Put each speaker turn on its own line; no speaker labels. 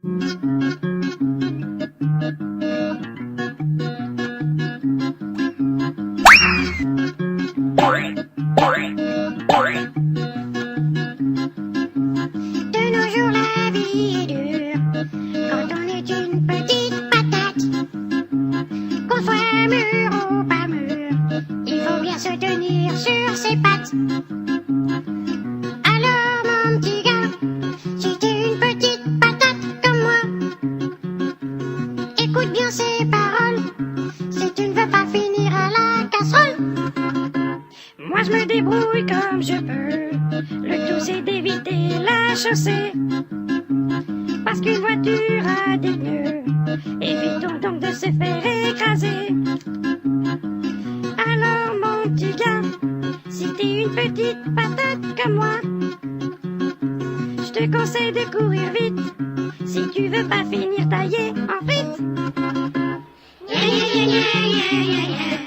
De nos jours, la vie est dure quand on est une petite patate. Qu'on soit mûr ou pas mûr, il faut bien se tenir sur ses pattes. Alors mon petit gars, si t'es une petite patate comme moi, écoute bien ces paroles, si tu ne veux pas finir à la casserole. Moi je me débrouille comme je peux, le tout c'est d'éviter la chaussée. Parce qu'une voiture a des pneus, évitons donc de se faire écraser. Alors mon petit gars, si t'es une petite patate comme moi, je te conseille de courir vite, si tu veux pas finir taillé en frites. Gna, gna, gna, gna, gna, gna, gna.